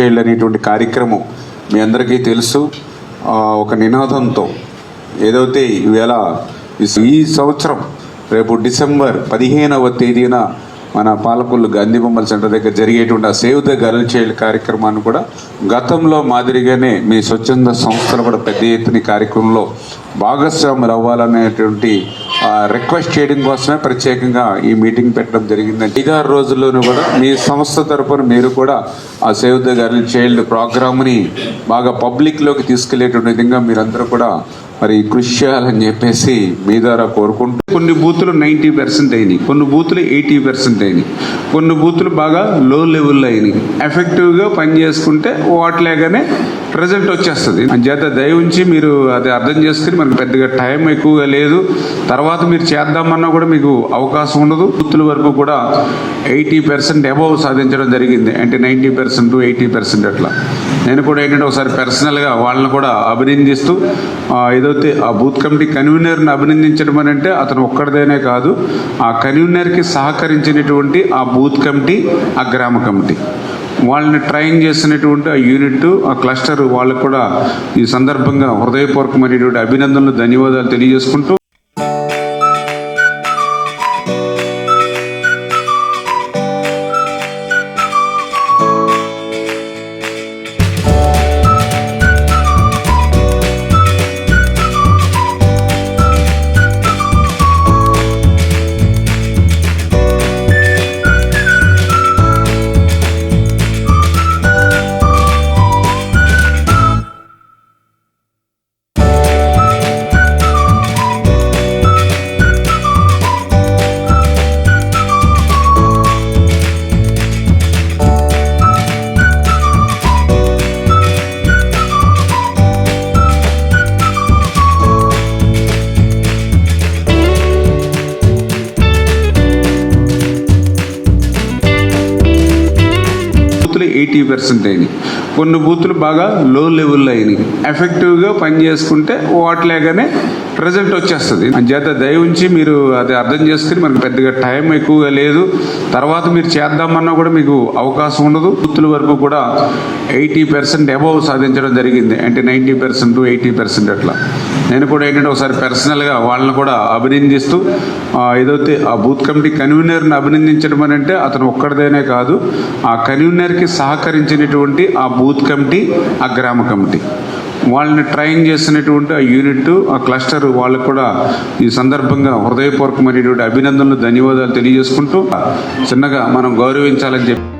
Child అనేటువంటి కార్యక్రమం మీ అందరికీ తెలుసు. ఒక నినాదంతో ఏదైతే ఈవేళ ఈ సంవత్సరం రేపు డిసెంబర్ 15వ తేదీన మన పాలకొల్లు గాంధీ బొమ్మల సెంటర్ దగ్గర జరిగేటువంటి ఆ సేవ్ ద గర్ల్ చైల్డ్ కార్యక్రమాన్ని కూడా గతంలో మాదిరిగానే మీ స్వచ్ఛంద సంస్థలు కూడా పెద్ద ఎత్తున కార్యక్రమంలో భాగస్వాములు అవ్వాలనేటువంటి రిక్వెస్ట్ చేయడం కోసమే ప్రత్యేకంగా ఈ మీటింగ్ పెట్టడం జరిగిందండి. 5-6 రోజుల్లోనూ కూడా మీ సంస్థ తరఫున మీరు కూడా ఆ సేవ్ ద గర్ల్ చైల్డ్ ప్రోగ్రామ్ని బాగా పబ్లిక్లోకి తీసుకెళ్లేటువంటి విధంగా మీరందరూ కూడా మరి కృషి చేయాలని చెప్పేసి మీ ద్వారా కోరుకుంటూ, కొన్ని బూతులు 90% అయినాయి, కొన్ని బూతులు 80% అయినాయి, కొన్ని బూతులు బాగా లో లెవెల్లో అయినాయి. ఎఫెక్టివ్గా పనిచేసుకుంటే వాటిలేగానే రిజల్ట్ వచ్చేస్తుంది. అంచేత దయ ఉంచి మీరు అది అర్థం చేసుకుని, మనకు పెద్దగా టైం ఎక్కువగా లేదు, తర్వాత మీరు చేద్దామన్నా కూడా మీకు అవకాశం ఉండదు. బూతుల వరకు కూడా 80% అబౌవ్ సాధించడం జరిగింది. అంటే 90% 80% అట్లా. నేను కూడా ఏంటంటే ఒకసారి పర్సనల్గా వాళ్ళని కూడా అభినందిస్తూ, ఏదైతే ఆ బూత్ కమిటీ కన్వీనర్ని అభినందించడం అని అంటే అతను ఒక్కడిదైనే కాదు, ఆ కన్వీనర్కి సహకరించినటువంటి ఆ బూత్ కమిటీ, ఆ గ్రామ కమిటీ, వాళ్ళని ట్రైన్ చేసినటువంటి ఆ యూనిట్, ఆ క్లస్టర్ వాళ్ళకు కూడా ఈ సందర్భంగా హృదయపూర్వకమైనటువంటి అభినందనలు, ధన్యవాదాలు తెలియజేసుకుంటూ, బూతులు 80% అయినాయి, కొన్ని బూతులు బాగా లో లెవెల్లో అయినాయి. ఎఫెక్టివ్గా పనిచేసుకుంటే వాటిలేగానే రిజల్ట్ వచ్చేస్తుంది. అంచేత దయ ఉంచి మీరు అది అర్థం చేసుకుని, మనకు పెద్దగా టైం ఎక్కువగా లేదు, తర్వాత మీరు చేద్దామన్నా కూడా మీకు అవకాశం ఉండదు. బూతుల వరకు కూడా 80% అబౌవ్ సాధించడం జరిగింది. అంటే 90% 80% అట్లా. నేను కూడా ఏంటంటే ఒకసారి పర్సనల్గా వాళ్ళని కూడా అభినందిస్తూ, ఏదైతే ఆ బూత్ కమిటీ కన్వీనర్ని అభినందించడం అని అంటే అతను ఒక్కడిదైనే కాదు, ఆ కన్వీనర్కి సహకరించినటువంటి ఆ బూత్ కమిటీ, ఆ గ్రామ కమిటీ, వాళ్ళని ట్రైన్ చేసినటువంటి ఆ యూనిట్, ఆ క్లస్టర్ వాళ్ళకు కూడా ఈ సందర్భంగా హృదయపూర్వకమైనటువంటి అభినందనలు, ధన్యవాదాలు తెలియజేసుకుంటూ, చిన్నగా మనం గౌరవించాలని చెప్పి